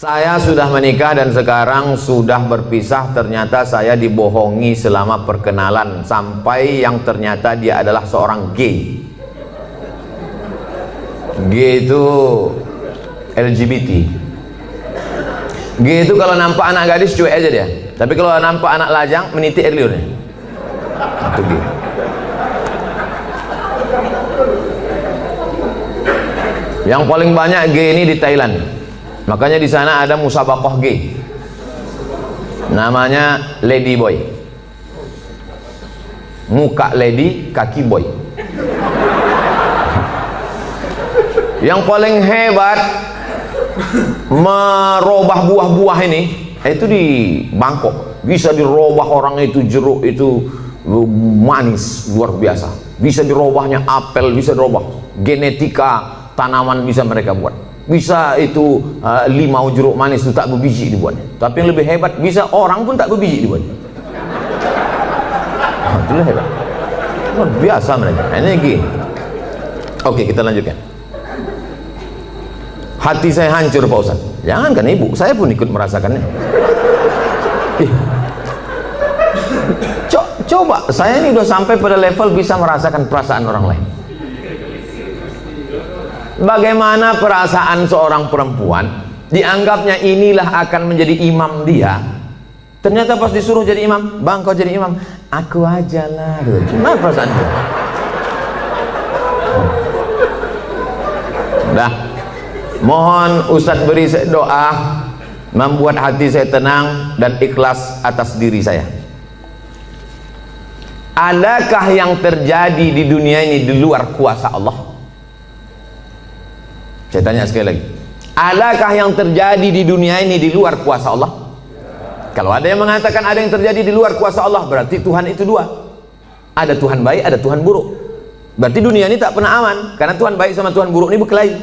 Saya sudah menikah dan sekarang sudah berpisah. Ternyata saya dibohongi selama perkenalan sampai yang ternyata dia adalah seorang gay. Gay itu LGBT. Gay itu kalau nampak anak gadis cuek aja dia. Tapi kalau nampak anak lajang meniti air liurnya. Itu gay. Yang paling banyak gay ini di Thailand. Makanya di sana ada musabaqah gay. Namanya Lady Boy. Muka lady, kaki boy. Yang paling hebat merubah buah-buah ini itu di Bangkok. Bisa dirubah orang itu jeruk itu manis luar biasa. Bisa dirubahnya apel, bisa dirubah genetika tanaman bisa mereka buat. Bisa itu limau jeruk manis itu tak berbiji dibuatnya. Tapi yang lebih hebat bisa orang pun tak berbiji dibuatnya. Itu hebat. Luar biasa mereka. Ini gini. Oke, kita lanjutkan. Hati saya hancur Pak Ustaz. Jangankan ibu, saya pun ikut merasakannya. Coba, saya ini udah sampai pada level bisa merasakan perasaan orang lain. Bagaimana perasaan seorang perempuan dianggapnya inilah akan menjadi imam dia, ternyata pas disuruh jadi imam, bang kau jadi imam, aku aja lah. Gimana perasaan dia? Dah, mohon Ustadz beri doa membuat hati saya tenang dan ikhlas atas diri saya. Adakah yang terjadi di dunia ini di luar kuasa Allah? Saya tanya sekali lagi, adakah yang terjadi di dunia ini di luar kuasa Allah? Kalau ada yang mengatakan ada yang terjadi di luar kuasa Allah, berarti Tuhan itu dua. Ada Tuhan baik, ada Tuhan buruk. Berarti dunia ini tak pernah aman, karena Tuhan baik sama Tuhan buruk ini berkelahi.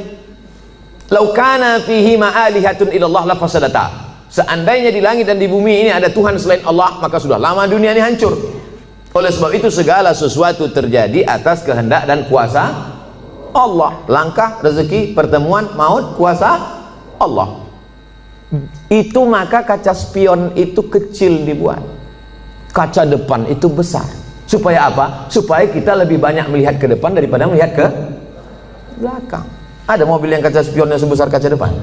Lau kana fihi ma'alihatun illallah la fasadata. Seandainya di langit dan di bumi ini ada Tuhan selain Allah, maka sudah lama dunia ini hancur. Oleh sebab itu segala sesuatu terjadi atas kehendak dan kuasa Allah. Langkah, rezeki, pertemuan, maut, kuasa Allah. Itu maka kaca spion itu kecil dibuat, kaca depan itu besar. Supaya apa? Supaya kita lebih banyak melihat ke depan daripada melihat ke belakang. Ada mobil yang kaca spionnya sebesar kaca depan?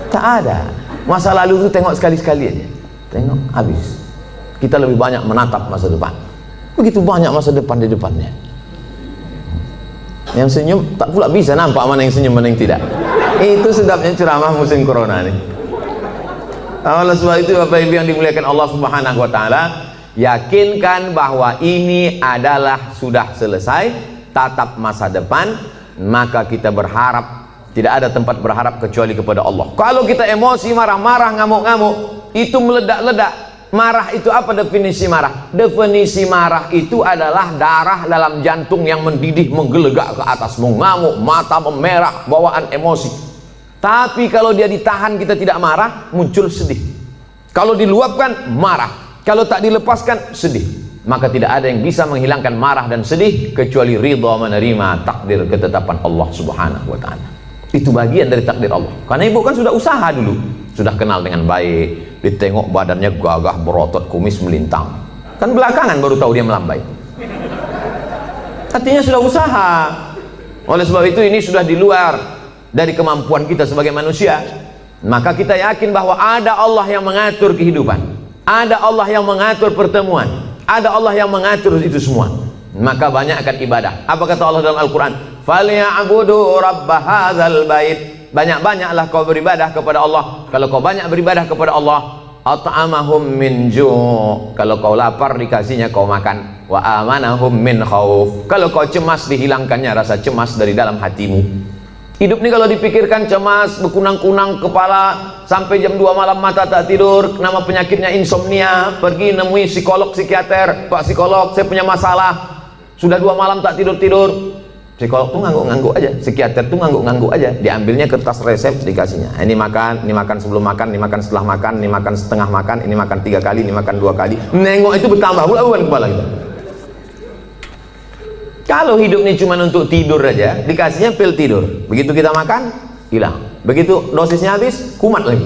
Tak ada. Masa lalu itu tengok sekali-sekali aja, tengok habis. Kita lebih banyak menatap masa depan. Begitu banyak masa depan di depannya. Yang senyum tak pula bisa nampak mana yang senyum mana yang tidak. Itu sedapnya ceramah musim corona nih. Oleh sebab itu Bapak Ibu yang dimuliakan Allah Subhanahu wa taala, yakinkan bahwa ini adalah sudah selesai, tatap masa depan, maka kita berharap, tidak ada tempat berharap kecuali kepada Allah. Kalau kita emosi, marah-marah, ngamuk-ngamuk, itu meledak-ledak. Marah itu apa definisi marah? Definisi marah itu adalah darah dalam jantung yang mendidih, menggelegak ke atas, mengamuk, mata memerah, bawaan emosi. Tapi kalau dia ditahan, kita tidak marah, muncul sedih. Kalau diluapkan, marah. Kalau tak dilepaskan, sedih. Maka tidak ada yang bisa menghilangkan marah dan sedih kecuali ridha menerima takdir ketetapan Allah Subhanahu wa taala. Itu bagian dari takdir Allah. Karena ibu kan sudah usaha dulu, sudah kenal dengan baik, ditengok badannya gagah berotot, kumis melintang. Kan belakangan baru tahu dia melambai. Artinya sudah usaha. Oleh sebab itu ini sudah di luar dari kemampuan kita sebagai manusia. Maka kita yakin bahwa ada Allah yang mengatur kehidupan, ada Allah yang mengatur pertemuan, ada Allah yang mengatur itu semua. Maka banyakkan ibadah. Apa kata Allah dalam Al-Quran? Falya'budu rabb hadzal bait. Banyak-banyaklah kau beribadah kepada Allah. Kalau kau banyak beribadah kepada Allah, at'amahum min ju'. Kalau kau lapar dikasihnya kau makan. Wa amanahum min khauf. Kalau kau cemas dihilangkannya rasa cemas dari dalam hatimu. Hidup ini kalau dipikirkan cemas, berkunang-kunang kepala, sampai jam 2 malam mata tak tidur, nama penyakitnya insomnia, pergi nemui psikolog, psikiater, Pak psikolog saya punya masalah, sudah 2 malam tak tidur-tidur. Psikolog tuh ngangguk-ngangguk aja, psikiater tuh ngangguk-ngangguk aja, diambilnya kertas resep dikasihnya. Ini makan sebelum makan, ini makan setelah makan, ini makan setengah makan, ini makan 3 kali, ini makan 2 kali. Nengok itu bertambah pula beban kepala kita. Kalau hidup ini cuma untuk tidur aja, dikasihnya pil tidur. Begitu kita makan, hilang. Begitu dosisnya habis, kumat lagi.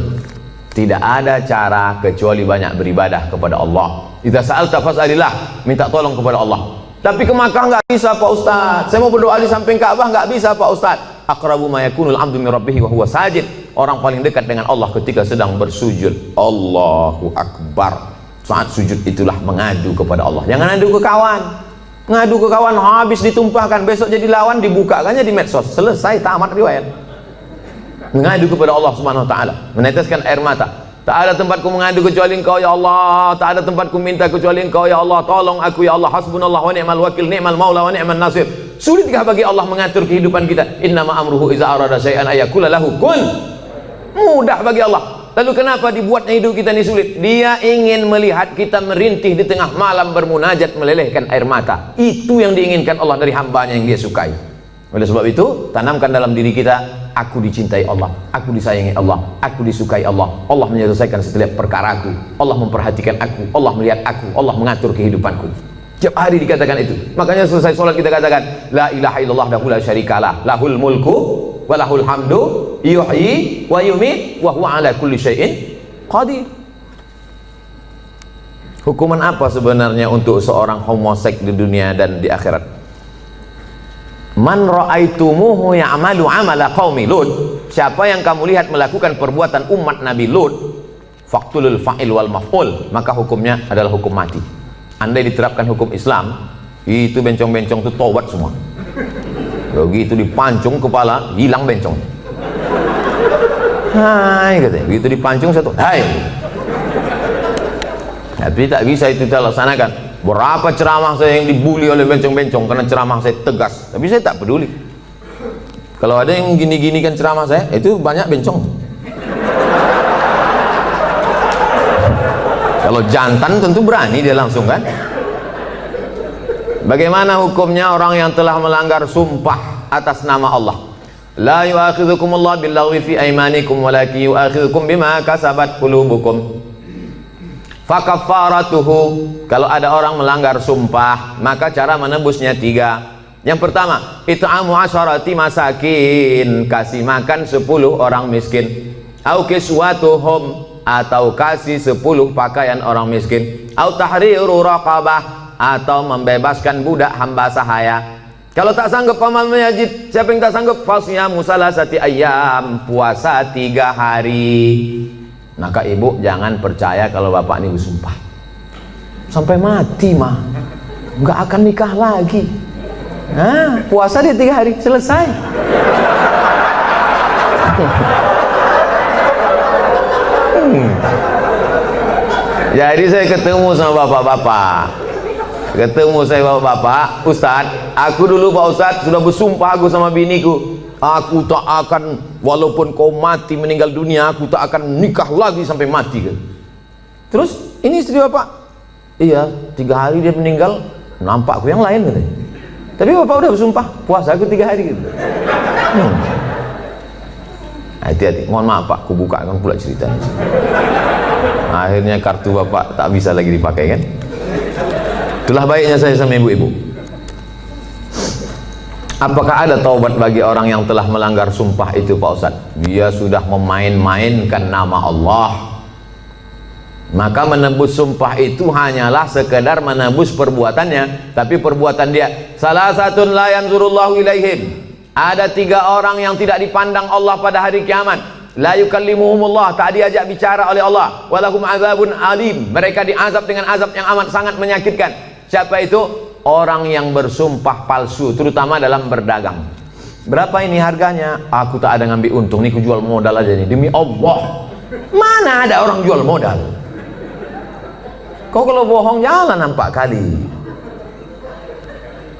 Tidak ada cara kecuali banyak beribadah kepada Allah. Idza sa'alta fas'alillah, minta tolong kepada Allah. Tapi ke Makkah nggak bisa Pak Ustaz. Saya mau berdoa di samping Ka'bah nggak bisa Pak Ustaz. Aqrabu ma yakunul 'abdu min rabbih wa huwa sajid. Orang paling dekat dengan Allah ketika sedang bersujud. Allahu Akbar. Saat sujud itulah mengadu kepada Allah. Jangan adu ke kawan. Ngadu ke kawan habis ditumpahkan, besok jadi lawan dibukakannya di medsos. Selesai, tamat riwayat. Mengadu kepada Allah Subhanahu wa taala, meneteskan air mata. Tak ada tempatku mengadu kecuali Engkau ya Allah, tak ada tempatku minta kecuali Engkau ya Allah. Tolong aku ya Allah, hasbunallah wa ni'mal wakil, ni'mal maula wa ni'man nasir. Sulitkah bagi Allah mengatur kehidupan kita? Innama amruhu iza arada syai'an ayakula lahu kun. Mudah bagi Allah. Lalu kenapa dibuatnya hidup kita ini sulit? Dia ingin melihat kita merintih di tengah malam bermunajat melelehkan air mata. Itu yang diinginkan Allah dari hambanya yang dia sukai. Oleh sebab itu, tanamkan dalam diri kita, aku dicintai Allah, aku disayangi Allah, aku disukai Allah. Allah menyelesaikan setiap perkaraku, Allah memperhatikan aku, Allah melihat aku, Allah mengatur kehidupanku. Tiap hari dikatakan itu. Makanya selesai sholat kita katakan, la ilaha illallah wahdahu la syarikalah, lahul mulku walahul hamdu, yuhyi wa yumiit wa huwa ala kulli syai'in qadir. Hukuman apa sebenarnya untuk seorang homoseks di dunia dan di akhirat? Man ra'aitumuhu ya'malu 'amala qaumi Lut. Siapa yang kamu lihat melakukan perbuatan umat Nabi Lut, faqtulul fa'il wal maf'ul, maka hukumnya adalah hukum mati. Andai diterapkan hukum Islam, itu bencong-bencong itu tobat semua. Begitu dipancung kepala, hilang bencong. Hai katanya, begitu dipancung satu, hai. Tapi tak bisa itu kita laksanakan. Berapa ceramah saya yang dibully oleh bencong-bencong karena ceramah saya tegas, tapi saya tak peduli. Kalau ada yang gini-gini kan ceramah saya, itu banyak bencong. Kalau jantan tentu berani dia langsung kan. Bagaimana hukumnya orang yang telah melanggar sumpah atas nama Allah? La yu'akhidhukumullahu billaghwi fi aymanikum walakin yu'akhidhukum bima kasabat qulubukum. Fakaffaratuhu, kalau ada orang melanggar sumpah, maka cara menebusnya 3. Yang pertama, it'amu asyarati masakin, kasih makan 10 orang miskin. Au kiswatuhum, atau kasih 10 pakaian orang miskin. Au tahriru raqabah, atau membebaskan budak hamba sahaya. Kalau tak sanggup faman yajid, siapa yang tak sanggup, fasyamu salasati ayyam, puasa 3 hari. Maka ibu jangan percaya kalau bapak ini bersumpah sampai mati mah nggak akan nikah lagi. Nah, puasa dia 3 hari selesai. Jadi saya ketemu sama bapak-bapak, bapak-bapak, Ustadz, aku dulu Pak Ustadz sudah bersumpah aku sama biniku, aku tak akan, walaupun kau mati meninggal dunia, aku tak akan nikah lagi sampai mati kan. Terus ini istri bapak, iya 3 hari dia meninggal, nampak aku yang lain katanya. Tapi bapak udah bersumpah puasa aku 3 hari gitu. Hati-hati, mohon maaf Pak, aku bukakan pula ceritanya. Akhirnya kartu bapak tak bisa lagi dipakai kan. Itulah baiknya saya sama ibu-ibu. Apakah ada taubat bagi orang yang telah melanggar sumpah itu Pak Ustaz? Dia sudah memain-mainkan nama Allah. Maka menebus sumpah itu hanyalah sekedar menebus perbuatannya, tapi perbuatan dia. Salah satu la yanzurullahu ilaihim. Ada 3 orang yang tidak dipandang Allah pada hari kiamat. La yukallimuhumullah, tak diajak bicara oleh Allah. Walahum azabun alim, mereka diazab dengan azab yang amat sangat menyakitkan. Siapa itu? Orang yang bersumpah palsu, terutama dalam berdagang. Berapa ini harganya? Aku tak ada ngambil untung, nih aku jual modal aja nih, demi Allah. Mana ada orang jual modal? Kau kalau bohong jalan 4 kali.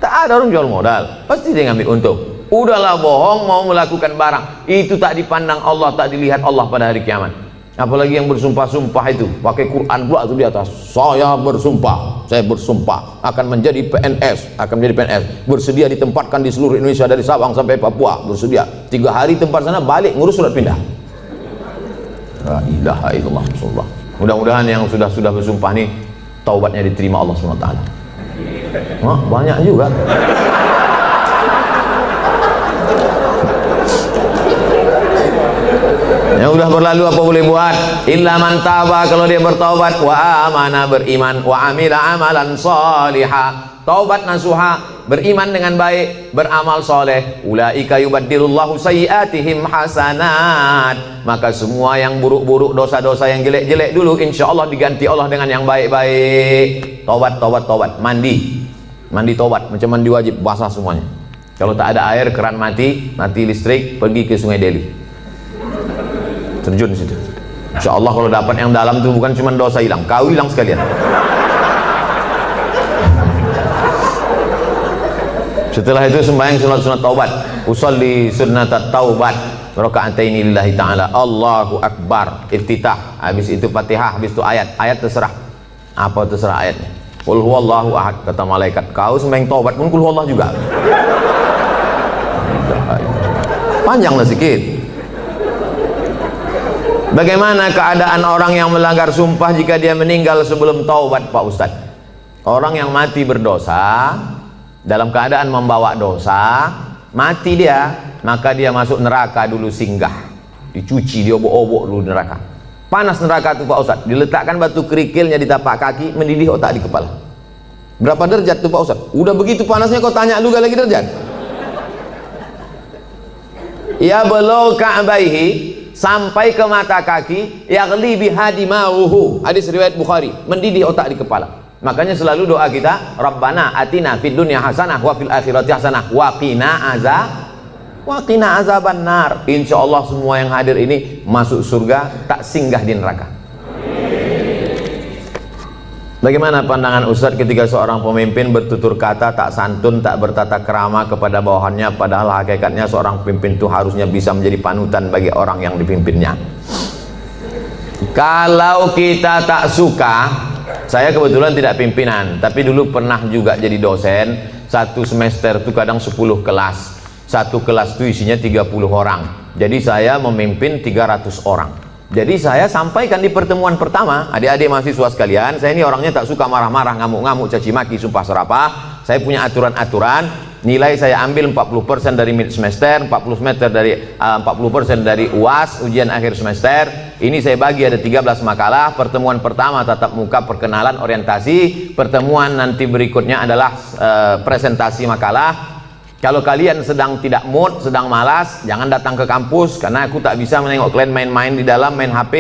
Tak ada orang jual modal, pasti dia ngambil untung. Udahlah bohong, mau melakukan barang itu tak dipandang Allah, tak dilihat Allah pada hari kiamat. Apalagi yang bersumpah-sumpah itu pakai Quran pula tuh di atas. Saya bersumpah akan menjadi PNS, bersedia ditempatkan di seluruh Indonesia dari Sabang sampai Papua, bersedia 3 hari tempat sana, balik ngurus surat pindah. La ilaha illallah. Mudah-mudahan yang sudah bersumpah nih taubatnya diterima Allah SWT. Banyak juga. Yang udah berlalu apa boleh buat? Illa man taba, kalau dia bertaubat, wa amana, beriman, wa amila amalan salihah, taubat nasuha, beriman dengan baik, beramal soleh, ulaika yubaddilullahu sayyiatihim hasanat, maka semua yang buruk-buruk, dosa-dosa yang jelek-jelek dulu insya Allah diganti Allah dengan yang baik-baik. Taubat, taubat, taubat. Mandi taubat, macam mandi wajib, basah semuanya. Kalau tak ada air, keran mati listrik, pergi ke Sungai Deli, terjun situ. Insya Allah kalau dapat yang dalam tuh bukan cuma dosa hilang, kau hilang sekalian. Setelah itu sembahyang sunat taubat, usolli sunnat taubat, raka'ataini lillahi ta'ala, Allahu Akbar, iftitah, habis itu Fatihah, habis itu ayat terserah, apa terserah ayatnya. Qul huwallahu ahad, kata malaikat, kau sembahyang taubat pun qul huwallah juga. Panjanglah sedikit. Bagaimana keadaan orang yang melanggar sumpah jika dia meninggal sebelum taubat, Pak Ustadz? Orang yang mati berdosa, dalam keadaan membawa dosa, mati dia, maka dia masuk neraka dulu, singgah, dicuci, diobok-obok dulu neraka. Panas neraka itu Pak Ustadz, diletakkan batu kerikilnya di tapak kaki, mendidih otak di kepala. Berapa derajat tuh Pak Ustadz? Udah begitu panasnya kau tanya lu lagi derajat? Ya belum ka'baihi, sampai ke mata kaki, yaghli bihadimauhu, hadis riwayat Bukhari, mendidih otak di kepala. Makanya selalu doa kita, Rabbana atina fid dunya hasanah wa fil akhirati hasanah wa qina azabannar. Insya Allah semua yang hadir ini masuk surga, tak singgah di neraka. Bagaimana pandangan Ustadz ketika seorang pemimpin bertutur kata tak santun, tak bertata krama kepada bawahannya, padahal hakikatnya seorang pemimpin itu harusnya bisa menjadi panutan bagi orang yang dipimpinnya. Kalau kita tak suka, saya kebetulan tidak pimpinan, tapi dulu pernah juga jadi dosen. Satu semester itu kadang 10 kelas, satu kelas itu isinya 30 orang, jadi saya memimpin 300 orang. Jadi saya sampaikan di pertemuan pertama, adik-adik mahasiswa sekalian, saya ini orangnya tak suka marah-marah, ngamuk-ngamuk, caci maki, sumpah serapah. Saya punya aturan-aturan, nilai saya ambil 40% dari mid semester, 40% dari UAS, ujian akhir semester. Ini saya bagi ada 13 makalah. Pertemuan pertama tatap muka, perkenalan, orientasi. Pertemuan nanti berikutnya adalah presentasi makalah. Kalau kalian sedang tidak mood, sedang malas, jangan datang ke kampus, karena aku tak bisa menengok kalian main-main di dalam, main HP.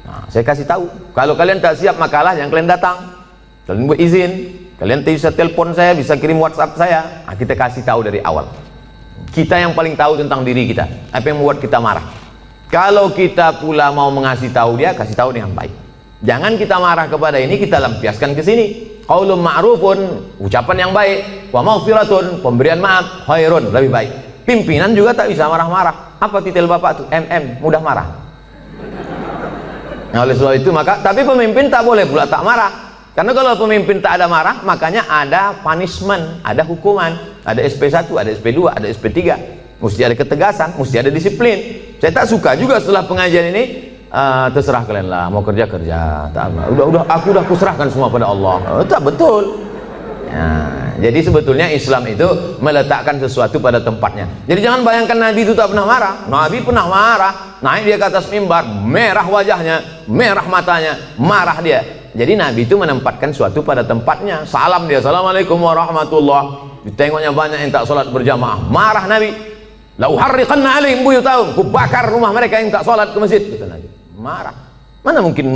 Nah, saya kasih tahu, kalau kalian tak siap makalah, jangan kalian datang. Kalian buat izin, kalian bisa telepon saya, bisa kirim WhatsApp saya. Nah, kita kasih tahu dari awal. Kita yang paling tahu tentang diri kita, apa yang membuat kita marah. Kalau kita pula mau mengasih tahu dia, kasih tahu dengan baik. Jangan kita marah kepada ini, kita lampiaskan ke sini. Qaulun ma'rufun, ucapan yang baik, wa maghfiratun, pemberian maaf, khairun, lebih baik. Pimpinan juga tak bisa marah-marah. Apa titel Bapak tuh? Mudah marah. Nah, oleh sebab itu maka, tapi pemimpin tak boleh pula tak marah. Karena kalau pemimpin tak ada marah, makanya ada punishment, ada hukuman, ada SP1, ada SP2, ada SP3. Mesti ada ketegasan, mesti ada disiplin. Saya tak suka juga setelah pengajian ini, terserah kalian lah, mau kerja tak, udah aku kuserahkan semua pada Allah. Tak betul ya. Jadi sebetulnya Islam itu meletakkan sesuatu pada tempatnya. Jadi jangan bayangkan Nabi itu tak pernah marah. Nabi pernah marah, naik dia ke atas mimbar, merah wajahnya, merah matanya, marah dia. Jadi Nabi itu menempatkan sesuatu pada tempatnya. Salam dia, assalamualaikum warahmatullah, ditengoknya banyak yang tak sholat berjamaah, marah Nabi. La uharriqanna alaihim buyutahum, ku bakar rumah mereka yang tak sholat ke masjid, kata Nabi. Marah. Mana mungkin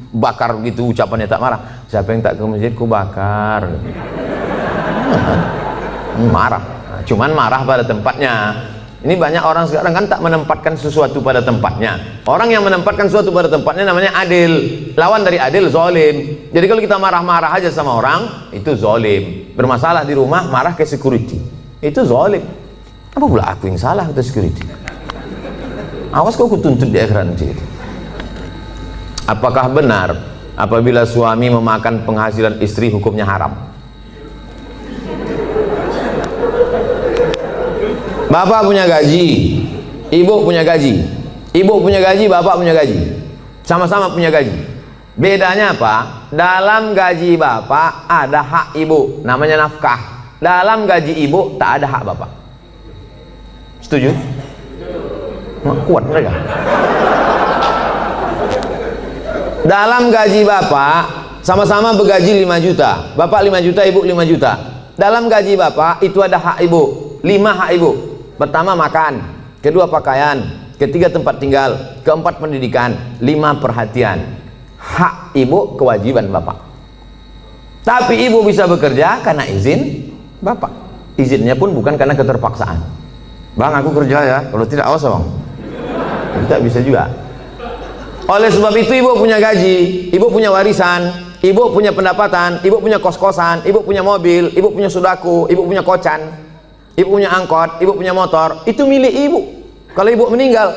bakar gitu ucapannya tak marah. Siapa yang tak ke masjid ku bakar. Marah. Cuman marah pada tempatnya. Ini banyak orang sekarang kan tak menempatkan sesuatu pada tempatnya. Orang yang menempatkan sesuatu pada tempatnya namanya adil. Lawan dari adil zalim. Jadi kalau kita marah-marah aja sama orang, itu zalim. Bermasalah di rumah, marah ke security, itu zalim. Apa pula aku yang salah kata security? Awas kau kutuntut di akhirat nanti. Apakah benar apabila suami memakan penghasilan istri hukumnya haram? Bapak punya gaji, ibu punya gaji. Ibu punya gaji, bapak punya gaji. Sama-sama punya gaji. Bedanya apa? Dalam gaji bapak ada hak ibu, namanya nafkah. Dalam gaji ibu tak ada hak bapak. Setuju? Kuat mereka. Dalam gaji bapak, sama-sama bergaji 5 juta. Bapak 5 juta, ibu 5 juta. Dalam gaji bapak itu ada hak ibu, 5 hak ibu. Pertama makan, kedua pakaian, ketiga tempat tinggal, keempat pendidikan, 5 perhatian. Hak ibu, kewajiban bapak. Tapi ibu bisa bekerja karena izin bapak. Izinnya pun bukan karena keterpaksaan. Bang, aku kerja ya, kalau tidak awas bang. Tidak bisa juga. Oleh sebab itu ibu punya gaji, ibu punya warisan, ibu punya pendapatan, ibu punya kos-kosan, ibu punya mobil, ibu punya sodako, ibu punya kocan, ibu punya angkot, ibu punya motor. Itu milik ibu. Kalau ibu meninggal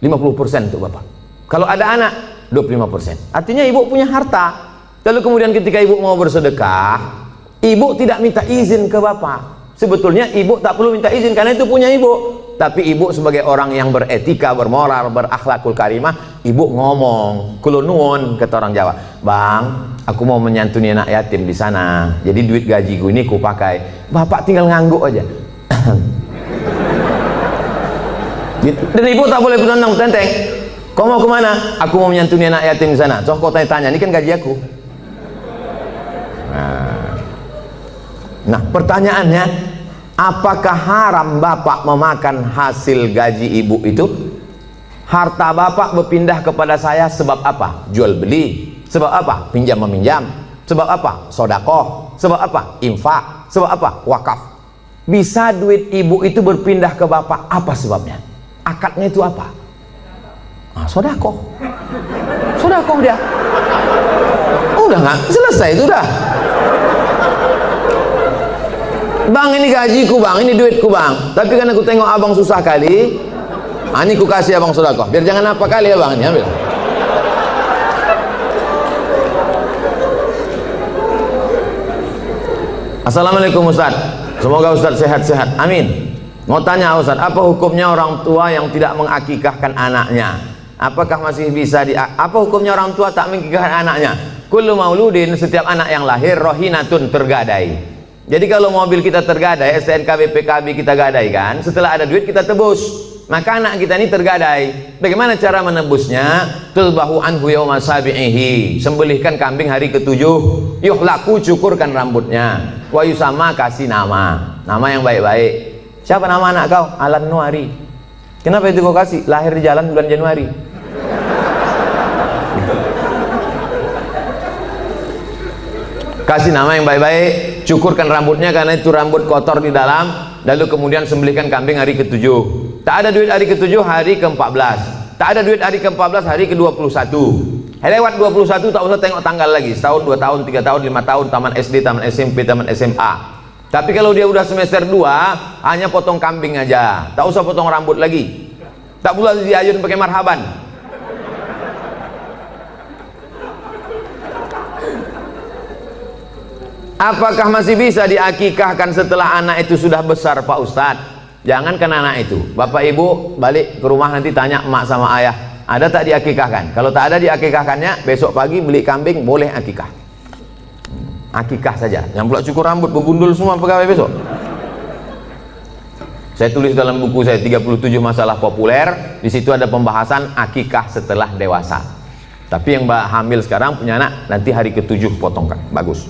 50% untuk bapak. Kalau ada anak 25%. Artinya ibu punya harta. Lalu kemudian ketika ibu mau bersedekah, ibu tidak minta izin ke bapak. Sebetulnya ibu tak perlu minta izin karena itu punya ibu. Tapi ibu sebagai orang yang beretika, bermoral, berakhlakul karimah, ibu ngomong, kulo nuwun, kata orang Jawa, bang, aku mau menyantuni anak yatim di sana. Jadi duit gajiku ini ku pakai. Bapak tinggal ngangguk aja. Gitu. Dan ibu tak boleh bertentang tenteng. Kau mau kemana? Aku mau menyantuni anak yatim di sana. Coba kau tanya, ini kan gaji aku. Nah, pertanyaannya, apakah haram bapak memakan hasil gaji ibu itu? Harta bapak berpindah kepada saya sebab apa? Jual beli. Sebab apa? Pinjam meminjam. Sebab apa? Sodakoh. Sebab apa? Infak. Sebab apa? Wakaf. Bisa duit ibu itu berpindah ke bapak, apa sebabnya? Akadnya itu apa? Nah, sodakoh. Sodakoh dia. Udah nggak? Selesai itu dah. Bang, ini gajiku bang, ini duitku bang. Tapi kan aku tengok abang susah kali, ini ku kasih abang sodakoh. Biar jangan apa kali ya bang, ini ambil. Assalamualaikum Ustaz. Semoga Ustaz sehat-sehat. Amin. Mau tanya Ustaz, apa hukumnya orang tua yang tidak mengakikahkan anaknya? Apakah masih bisa apa hukumnya orang tua tak mengakikahkan anaknya? Kullu mauludin, setiap anak yang lahir rohinatun, tergadai. Jadi kalau mobil kita tergadai, STNK BPKB kita gadaikan, setelah ada duit kita tebus. Maka anak kita ini tergadai. Bagaimana cara menebusnya? Tulbahu anhu yawma sabi'ihi, sembelihkan kambing hari ke-7. Yuhlaku, cukurkan rambutnya. Wa yusama, kasih nama yang baik-baik. Siapa nama anak kau? Alan Nuari. Kenapa itu kau kasih? Lahir di jalan bulan Januari. Kasih nama yang baik-baik, cukurkan rambutnya karena itu rambut kotor di dalam, lalu kemudian sembelihkan kambing hari ke-7. Tak ada duit hari ke-7, hari ke-14. Tak ada duit hari ke-14, hari ke-21. Lewat 21 tak usah tengok tanggal lagi. Setahun, 2 tahun, 3 tahun, 5 tahun, taman SD, taman SMP, taman SMA. Tapi kalau dia udah semester 2, hanya potong kambing aja. Tak usah potong rambut lagi. Tak pula diayun pakai marhaban. Apakah masih bisa diakikahkan setelah anak itu sudah besar Pak Ustadz? Jangankan anak itu, bapak ibu balik ke rumah nanti tanya emak sama ayah, ada tak diakikahkan? Kalau tak ada diakikahkannya, besok pagi beli kambing, boleh akikah. Akikah saja, yang pula cukur rambut, begundul semua pegawai besok. Saya tulis dalam buku saya 37 masalah populer, di situ ada pembahasan akikah setelah dewasa. Tapi yang hamil sekarang punya anak, nanti hari ke-7 potongkan, bagus.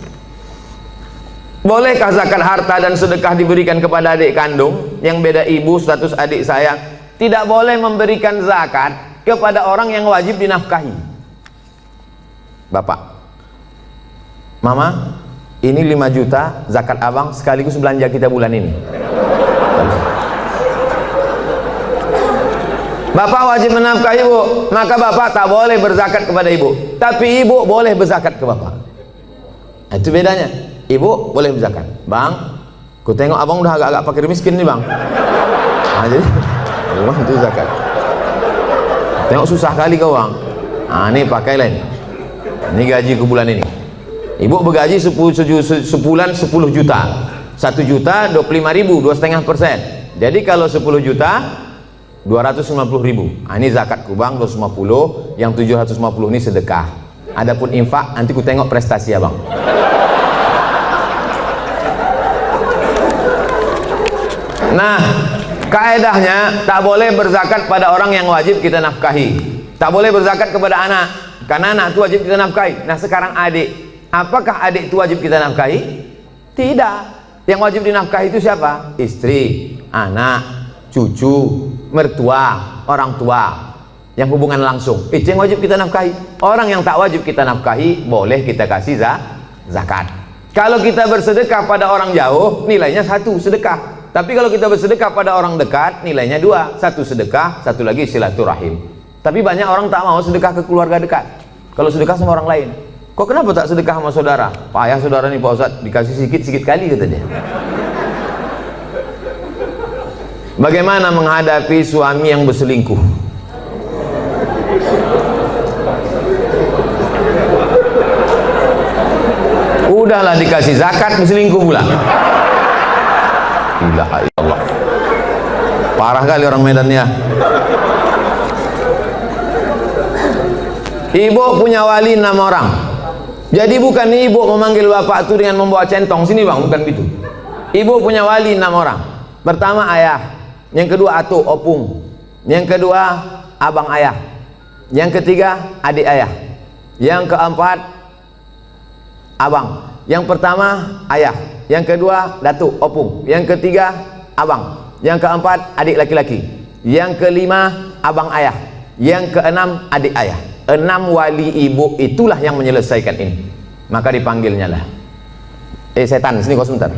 Bolehkah zakat harta dan sedekah diberikan kepada adik kandung yang beda ibu status adik saya? Tidak boleh memberikan zakat kepada orang yang wajib dinafkahi. Bapak, Mama, ini 5 juta zakat abang sekaligus belanja kita bulan ini. Bapak wajib menafkahi ibu, maka bapak tak boleh berzakat kepada ibu, tapi ibu boleh berzakat ke bapak. Itu bedanya. Ibu boleh berzakat. Bang, ku tengok abang udah agak-agak fakir miskin nih bang. Nah, jadi bang itu zakat. Tengok susah kali kau bang. Nah, ini pakai lain. Ini gaji ku bulan ini. Ibu bergaji sebulan 10 juta. 1 juta 25.000, 2,5%. Jadi kalau 10 juta 250.000. Nah, ini zakatku bang 250. Yang 750 ini sedekah. Adapun infak nanti ku tengok prestasi abang. Nah, kaedahnya tak boleh berzakat pada orang yang wajib kita nafkahi. Tak boleh berzakat kepada anak. karena anak itu wajib kita nafkahi. Nah sekarang adik, apakah adik itu wajib kita nafkahi? Tidak. Yang wajib dinafkahi itu siapa? Istri, anak, cucu, mertua, orang tua, yang hubungan langsung. Itu yang wajib kita nafkahi. Orang yang tak wajib kita nafkahi boleh kita kasih zakat. Kalau kita bersedekah pada orang jauh, nilainya 1 sedekah. Tapi kalau kita bersedekah pada orang dekat, nilainya 2. 1 sedekah, 1 lagi silaturahim. Tapi banyak orang tak mau sedekah ke keluarga dekat. Kalau sedekah sama orang lain, kok kenapa tak sedekah sama saudara? Payah saudara nih Pak Ustadz, dikasih sikit-sikit kali kata dia. Bagaimana menghadapi suami yang berselingkuh? Udahlah dikasih zakat, berselingkuh pula. Ilaha illallah. Parah kali orang Medan ya. Ibu punya wali 6 orang. Jadi bukan ibu memanggil bapak itu dengan membawa centong, sini bang, bukan gitu. Ibu punya wali 6 orang. Pertama ayah, yang kedua atuk opung, yang kedua abang ayah, yang ketiga adik ayah, yang keempat abang. Yang pertama ayah, yang kedua datuk opung, yang ketiga abang, yang keempat adik laki-laki, yang kelima abang ayah, yang keenam adik ayah. 6 wali ibu itulah yang menyelesaikan ini. Maka dipanggilnya lah, setan, sini kau sebentar.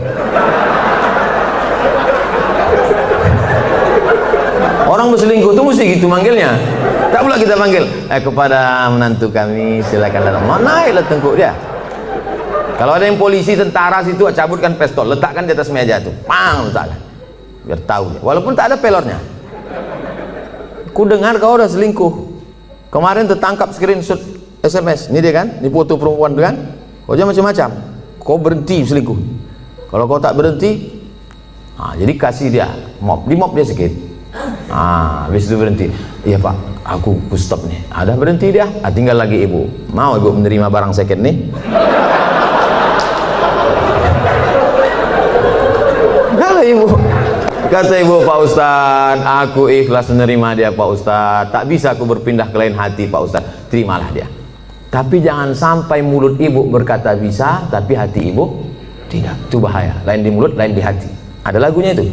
Orang berselingkuh itu mesti gitu manggilnya. Tak pula kita panggil kepada menantu kami silakan datang. Mana ya tengkuk dia. Kalau ada yang polisi, tentara situ, cabutkan pistol, letakkan di atas meja tuh, pang, letakkan, biar tahu dia. Walaupun tak ada pelornya. Ku dengar kau udah selingkuh. Kemarin tertangkap screenshot SMS. Ini dia kan, ini foto perempuan tu kan. Kau jangan macam-macam. Kau berhenti selingkuh. Kalau kau tak berhenti, jadi kasih dia mop, di mop dia sikit. Habis itu berhenti. Iya pak, aku stop nih. Ada berhenti dia. Tinggal lagi ibu. Mau ibu menerima barang second nih? Kalau ibu, kata ibu, Pak Ustadz, aku ikhlas menerima dia Pak Ustadz. Tak bisa aku berpindah ke lain hati Pak Ustadz. Terimalah dia. Tapi jangan sampai mulut ibu berkata bisa, tapi hati ibu tidak. Itu bahaya. Lain di mulut, lain di hati. Ada lagunya itu.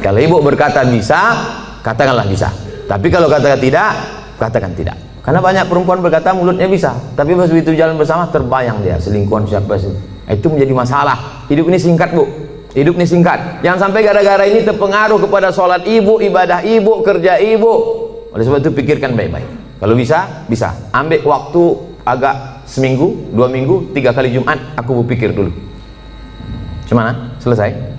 Kalau ibu berkata bisa, katakanlah bisa. Tapi kalau katakan tidak, katakan tidak. Karena banyak perempuan berkata mulutnya bisa, tapi pas begitu jalan bersama terbayang dia selingkuhan siapa sih. Itu menjadi masalah. Hidup ini singkat bu. Hidup ini singkat. Jangan sampai gara-gara ini terpengaruh kepada sholat ibu, ibadah ibu, kerja ibu. Oleh sebab itu pikirkan baik-baik. Kalau bisa, bisa. Ambil waktu agak seminggu, 2 minggu, 3 kali Jumat. Aku berpikir dulu. Gimana? Selesai.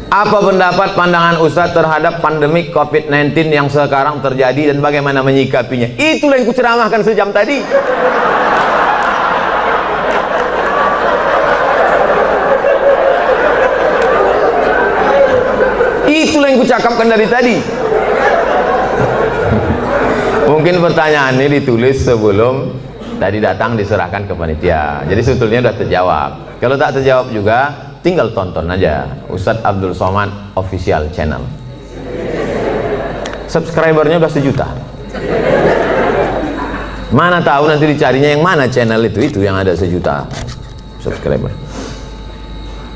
Apa pendapat pandangan Ustadz terhadap pandemik COVID-19 yang sekarang terjadi dan bagaimana menyikapinya? Itulah yang kuceramahkan sejam tadi. Itulah yang kucakapkan dari tadi. Mungkin pertanyaan ini ditulis sebelum tadi datang diserahkan ke panitia. Jadi sebetulnya sudah terjawab. Kalau tak terjawab juga, tinggal tonton aja Ustadz Abdul Somad official channel. Subscribernya udah 1 juta. Mana tahu nanti dicarinya yang mana channel itu yang ada 1 juta subscriber.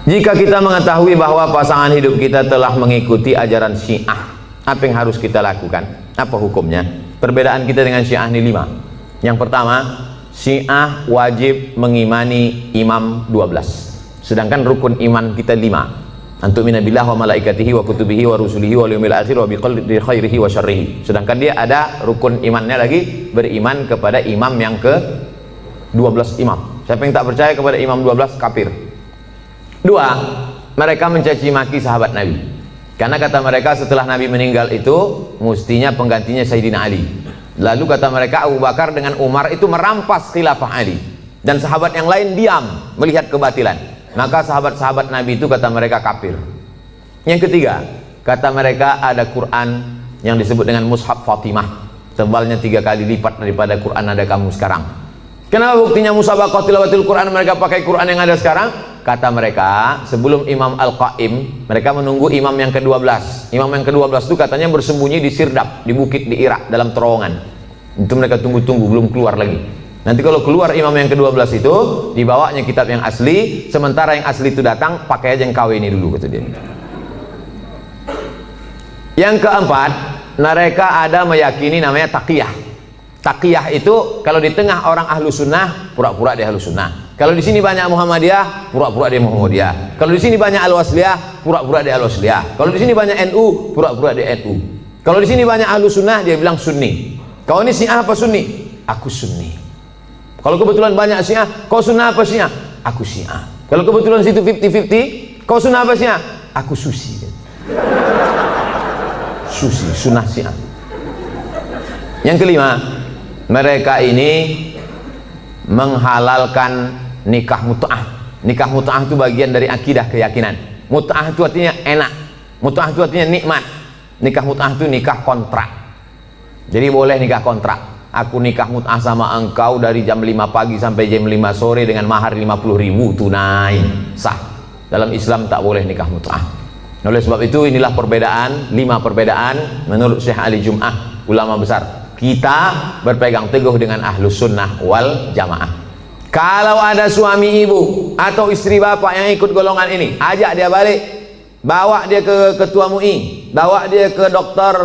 Jika kita mengetahui bahwa pasangan hidup kita telah mengikuti ajaran Syiah, apa yang harus kita lakukan? Apa hukumnya? Perbedaan kita dengan Syiah ini 5. Yang pertama, Syiah wajib mengimani imam 12. Sedangkan rukun iman kita 5. Antumina billah wa malaikatihi wa kutubihi wa rusulihi wa yaumil akhir wa biqadri khairihi wa syarrihi. Sedangkan dia ada rukun imannya lagi, beriman kepada imam yang ke 12 imam. Siapa yang tak percaya kepada imam 12 kafir. 2, mereka mencaci maki sahabat Nabi. Karena kata mereka setelah Nabi meninggal itu mestinya penggantinya Sayyidina Ali. Lalu kata mereka Abu Bakar dengan Umar itu merampas khilafah Ali. Dan sahabat yang lain diam melihat kebatilan. Maka sahabat-sahabat Nabi itu kata mereka kafir. Yang ketiga, kata mereka ada Quran yang disebut dengan Mushaf Fatimah, tebalnya 3 kali lipat daripada Quran ada kamu sekarang. Kenapa buktinya musabaqah tilawatil Quran mereka pakai Quran yang ada sekarang? Kata mereka sebelum Imam Al-Qaim mereka menunggu imam yang ke-12. Imam yang ke-12 itu katanya bersembunyi di Sirdab, di bukit di Irak dalam terowongan. Itu mereka tunggu-tunggu, belum keluar lagi. Nanti kalau keluar imam yang ke-12 itu, dibawanya kitab yang asli, sementara yang asli itu datang, pakai aja yang KW ini dulu, kata dia. Yang keempat, mereka ada meyakini namanya taqiyah. Taqiyah itu kalau di tengah orang ahlu sunnah, pura-pura dia ahlu sunnah. Kalau di sini banyak Muhammadiyah, pura-pura dia Muhammadiyah. Kalau di sini banyak Al-Wasliyah, pura-pura dia Al-Wasliyah. Kalau di sini banyak NU, pura-pura dia NU. Kalau di sini banyak ahlu sunnah, dia bilang Sunni. Kau ini Syiah apa Sunni? Aku Sunni. Kalau kebetulan banyak Syiah, kau sunnah apa Syiah? Aku Syiah. Kalau kebetulan situ 50-50, kau sunnah apa Syiah? Aku Susi. Susi, sunnah Syiah. Yang kelima, mereka ini menghalalkan nikah mut'ah. Nikah mut'ah itu bagian dari akidah, keyakinan. Mut'ah itu artinya enak, mut'ah itu artinya nikmat. Nikah mut'ah itu nikah kontrak. Jadi boleh nikah kontrak. Aku nikah mut'ah sama engkau dari jam 5 pagi sampai jam 5 sore dengan mahar 50.000 tunai, sah. Dalam Islam tak boleh nikah mut'ah. Oleh sebab itu inilah perbedaan, 5 perbedaan menurut Syekh Ali Jum'ah, ulama besar. Kita berpegang teguh dengan ahlus sunnah wal jamaah. Kalau ada suami ibu atau istri bapak yang ikut golongan ini, ajak dia balik, bawa dia ke ketua MUI, bawa dia ke dokter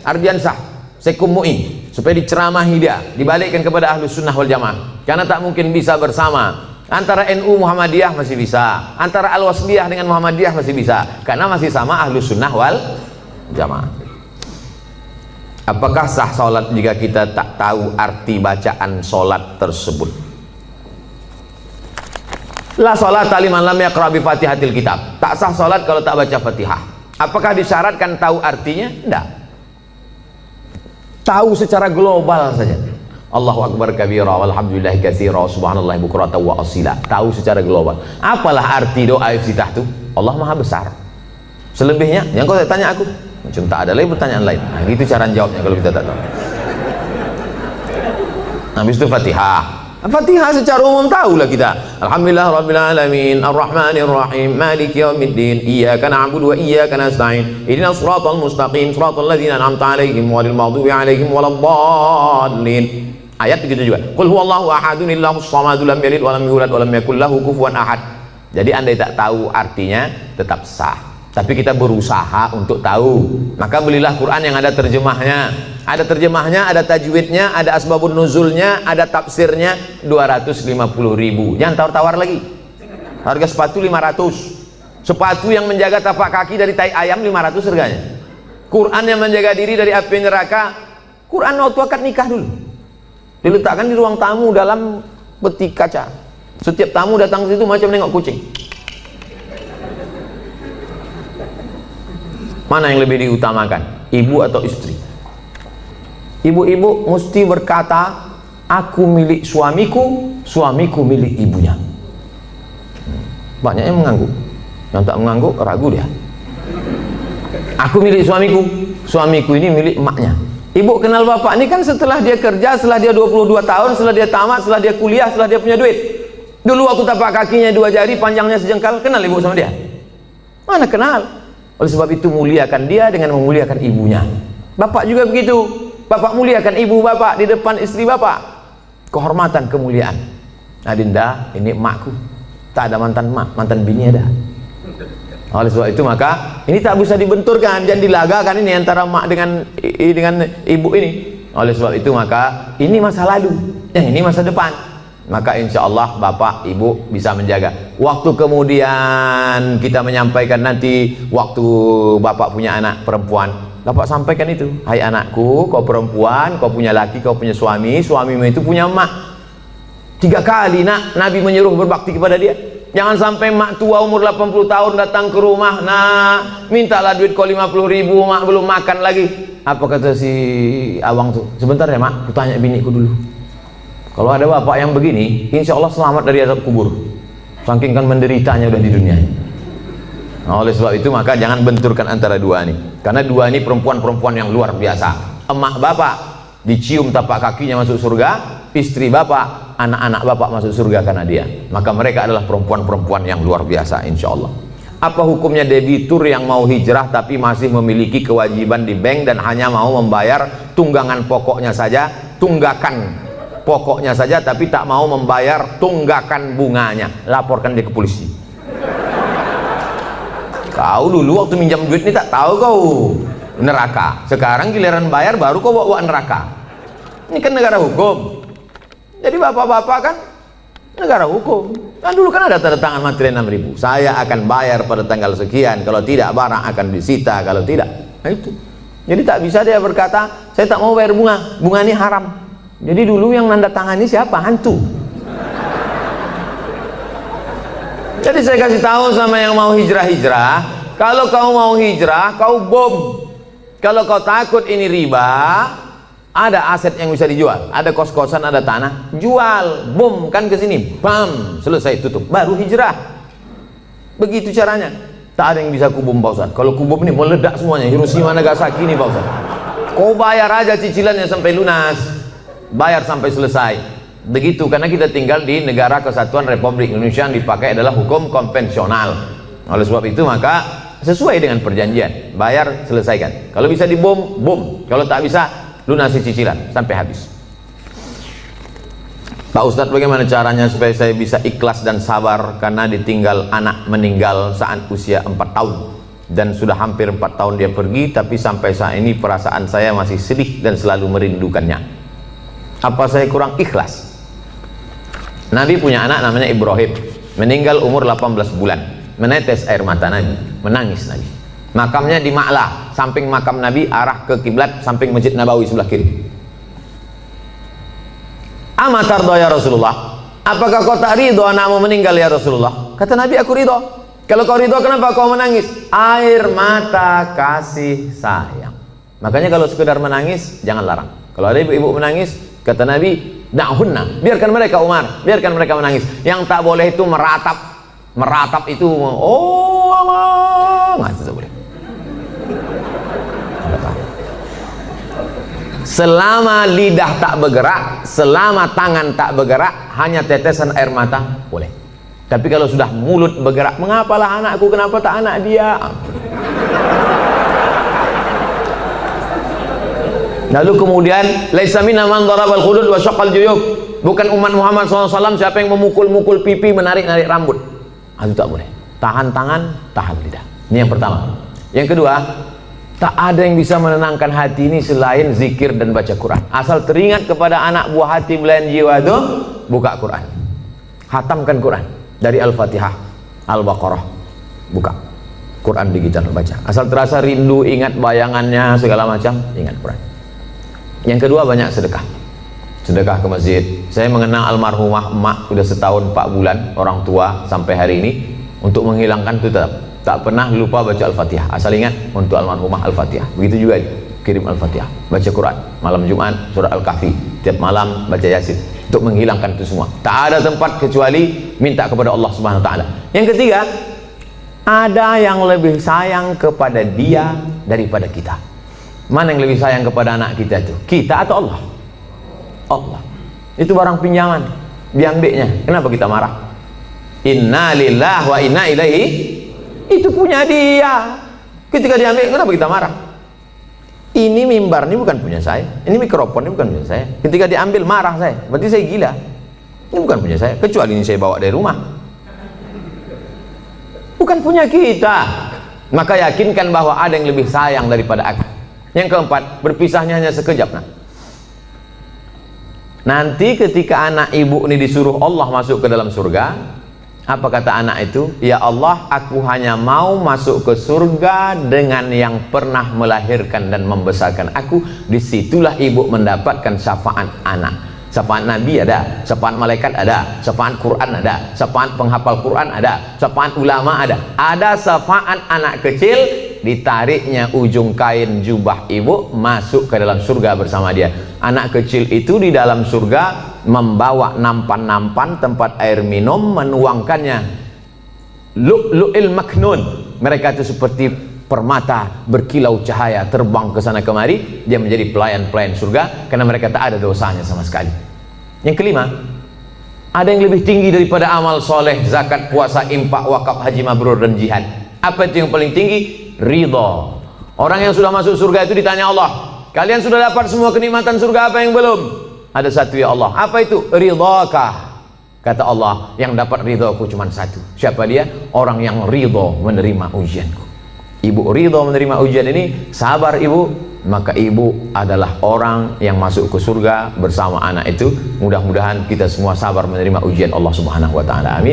Ardiansah Sekum MUI, supaya diceramahi dia, dibalikkan kepada ahlus sunnah wal jamaah. Karena tak mungkin bisa bersama. Antara NU Muhammadiyah masih bisa, antara Al-Wasliyah dengan Muhammadiyah masih bisa, karena masih sama ahlus sunnah wal jamaah. Apakah sah sholat jika kita tak tahu arti bacaan sholat tersebut? La sholat liman lam yaqra bi fatihatil kitab. Tak sah sholat kalau tak baca fatihah. Apakah disyaratkan tahu artinya? Tidak. Tahu secara global saja. Allahu akbar kabira walhamdulillahi katsira subhanallahi bukratan wa asila. Tahu secara global. Apalah arti doa iftitah itu? Allah Maha besar. Selebihnya yang kau tanya aku, macam tak ada lagi pertanyaan lain. Nah, itu cara jawabnya kalau kita tak tahu. Habis itu Fatihah. Fatihah secara umum tahulah kita. Alhamdulillah rabbil alamin, arrahmanir rahim, maliki yaumiddin, iyyaka na'budu wa iyyaka nasta'in. Ihdinas siratal mustaqim, siratal ladzina an'amta 'alaihim ghairil maghdubi 'alaihim waladdallin. Ayat begitu juga. Qul huwallahu ahadun illahus samad lam yalid wa lam yulad wa lam yakul lahu kufuwan ahad. Jadi andai tak tahu artinya tetap sah. Tapi kita berusaha untuk tahu. Maka belilah Quran yang ada terjemahnya. Ada terjemahnya, ada tajwidnya, ada asbabun nuzulnya, ada tafsirnya. 250.000. Jangan tawar-tawar lagi. Harga sepatu 500. Sepatu yang menjaga tapak kaki dari tai ayam 500 harganya. Quran yang menjaga diri dari api neraka. Quran waktu akad nikah dulu diletakkan di ruang tamu dalam peti kaca. Setiap tamu datang ke situ macam nengok kucing. Mana yang lebih diutamakan, ibu atau istri? Ibu-ibu mesti berkata, aku milik suamiku, suamiku milik ibunya. Banyak yang mengangguk. Yang tak mengangguk ragu dia. Aku milik suamiku, suamiku ini milik emaknya. Ibu kenal bapak ini kan setelah dia kerja, setelah dia 22 tahun, setelah dia tamat, setelah dia kuliah, setelah dia punya duit. Dulu waktu tapak kakinya 2 jari, panjangnya sejengkal, kenal ibu sama dia? Mana kenal? Oleh sebab itu muliakan dia dengan memuliakan ibunya. Bapak juga begitu. Bapak muliakan ibu bapak di depan istri bapak. Kehormatan, kemuliaan. Adinda, ini emakku. Tak ada mantan emak, mantan bini ada. Oleh sebab itu maka ini tak bisa dibenturkan, jangan dilagakan ini antara emak dengan ibu ini. Oleh sebab itu maka ini masa lalu, yang ini masa depan. Maka insya Allah bapak ibu bisa menjaga. Waktu kemudian kita menyampaikan nanti waktu bapak punya anak perempuan, bapak sampaikan itu, hai anakku, kau perempuan, kau punya laki, kau punya suami, suamimu itu punya emak. 3 kali nak Nabi menyuruh berbakti kepada dia. Jangan sampai mak tua umur 80 tahun datang ke rumah, nak mintalah duit kau 50.000, mak belum makan lagi. Apa kata si abang tuh? Sebentar ya mak, aku tanya biniku dulu. Kalau ada bapak yang begini, insya Allah selamat dari azab kubur. Saking kan menderitanya udah di dunia. Nah, oleh sebab itu maka jangan benturkan antara dua ini. Karena dua ini perempuan-perempuan yang luar biasa. Emak bapak dicium tapak kakinya masuk surga, istri bapak, anak-anak bapak masuk surga karena dia. Maka mereka adalah perempuan-perempuan yang luar biasa insya Allah. Apa hukumnya debitur yang mau hijrah tapi masih memiliki kewajiban di bank dan hanya mau membayar tunggangan pokoknya saja, tunggakan pokoknya saja, tapi tak mau membayar tunggakan bunganya, laporkan dia ke polisi. Kau dulu waktu minjam duit ini tak tahu kau neraka, sekarang giliran bayar baru kau bawa neraka. Ini kan negara hukum. Jadi bapak-bapak kan negara hukum. Kan dulu kan ada tanda tangan materi 6.000, saya akan bayar pada tanggal sekian, kalau tidak barang akan disita, kalau tidak. Nah itu. Jadi tak bisa dia berkata saya tak mau bayar bunga, bunga ini haram. Jadi dulu yang nanda tangan ini siapa? Hantu. Jadi saya kasih tahu sama yang mau hijrah-hijrah, kalau kau mau hijrah, kau bom. Kalau kau takut ini riba, ada aset yang bisa dijual, ada kos-kosan, ada tanah, jual, bom kan ke sini, bam, selesai tutup, baru hijrah. Begitu caranya. Tak ada yang bisa kubom Pak Ustaz. Kalau kubom ini meledak semuanya, Hiroshima Nagasaki ini Pak Ustaz. Kau bayar aja cicilannya sampai lunas, bayar sampai selesai. Begitu, karena kita tinggal di negara kesatuan Republik Indonesia yang dipakai adalah hukum konvensional. Oleh sebab itu maka sesuai dengan perjanjian, bayar selesaikan. Kalau bisa dibom, bom. Kalau tak bisa, lunasi cicilan sampai habis. Pak Ustadz, bagaimana caranya supaya saya bisa ikhlas dan sabar karena ditinggal anak meninggal saat usia 4 tahun dan sudah hampir 4 tahun dia pergi, tapi sampai saat ini perasaan saya masih sedih dan selalu merindukannya. Apa saya kurang ikhlas? Nabi punya anak namanya Ibrahim, meninggal umur 18 bulan, menetes air mata Nabi, menangis Nabi. Makamnya di Ma'la, samping makam Nabi, arah ke kiblat, samping Masjid Nabawi sebelah kiri. Amatardo ya Rasulullah, apakah kau tak ridho anakmu meninggal ya Rasulullah? Kata Nabi, aku ridho. Kalau kau ridho, kenapa kau menangis? Air mata kasih sayang. Makanya kalau sekedar menangis, jangan larang. Kalau ada ibu-ibu menangis, kata Nabi, da'hunna, biarkan mereka Umar, biarkan mereka menangis. Yang tak boleh itu meratap. Meratap itu, oh Allah, nggak bisa boleh. Selama lidah tak bergerak, selama tangan tak bergerak, hanya tetesan air mata boleh. Tapi kalau sudah mulut bergerak, mengapalah anakku, kenapa tak anak dia? Lalu kemudian, laisa minna man darabal khudud wa syaqqal juyub. Bukan umat Muhammad SAW siapa yang memukul-mukul pipi, menarik-narik rambut. Itu tak boleh. Tahan tangan, tahan lidah. Ini yang pertama. Yang kedua, tak ada yang bisa menenangkan hati ini selain zikir dan baca Quran. Asal teringat kepada anak buah hati belayan jiwa itu, buka Quran, hatamkan Quran dari Al-Fatihah, Al-Baqarah, buka Quran digital baca. Asal terasa rindu, ingat bayangannya segala macam, ingat Quran. Yang kedua, banyak sedekah. Sedekah ke masjid. Saya mengenal almarhumah emak sudah setahun 4 bulan, orang tua sampai hari ini, untuk menghilangkan itu tetap tak pernah lupa baca Al-Fatihah. Asal ingat untuk almarhumah Al-Fatihah. Begitu juga kirim Al-Fatihah, baca Quran, malam Jumat surat Al-Kahfi, tiap malam baca Yasin, untuk menghilangkan itu semua. Tak ada tempat kecuali minta kepada Allah Subhanahu wa taala. Yang ketiga, ada yang lebih sayang kepada dia daripada kita. Mana yang lebih sayang kepada anak kita itu? Kita atau Allah? Allah. Itu barang pinjaman, diambilnya. Kenapa kita marah? Inna lillahi wa inna ilaihi, itu punya dia. Ketika diambil, kenapa kita marah? Ini mimbar ini bukan punya saya, ini mikrofon ini bukan punya saya. Ketika diambil marah saya, berarti saya gila. Ini bukan punya saya, kecuali ini saya bawa dari rumah. Bukan punya kita. Maka yakinkan bahwa ada yang lebih sayang daripada aku. Yang keempat, berpisahnya hanya sekejap. Nanti ketika anak ibu ini disuruh Allah masuk ke dalam surga, apa kata anak itu? Ya Allah, aku hanya mau masuk ke surga dengan yang pernah melahirkan dan membesarkan aku. Disitulah ibu mendapatkan syafaat anak. Syafaat Nabi ada, syafaat malaikat ada, syafaat Quran ada, syafaat penghafal Quran ada, syafaat ulama ada. Ada syafaat anak kecil, ditariknya ujung kain jubah ibu masuk ke dalam surga bersama dia. Anak kecil itu di dalam surga membawa nampan-nampan tempat air minum, menuangkannya lu'lu'il maknun. Mereka itu seperti permata berkilau cahaya, terbang ke sana kemari. Dia menjadi pelayan-pelayan surga karena mereka tak ada dosanya sama sekali. Yang kelima, ada yang lebih tinggi daripada amal soleh, zakat, puasa, infak, wakaf, haji mabrur dan jihad. Apa itu yang paling tinggi? Ridho. Orang yang sudah masuk surga itu ditanya Allah, Kalian sudah dapat semua kenikmatan surga, apa yang belum? Ada satu ya Allah. Apa itu? Ridhaka. Kata Allah, yang dapat ridhoku cuma satu. Siapa dia? Orang yang ridho menerima ujianku. Ibu ridho menerima ujian ini, sabar ibu, maka ibu adalah orang yang masuk ke surga bersama anak itu. Mudah-mudahan kita semua sabar menerima ujian Allah Subhanahu wa taala. Amin.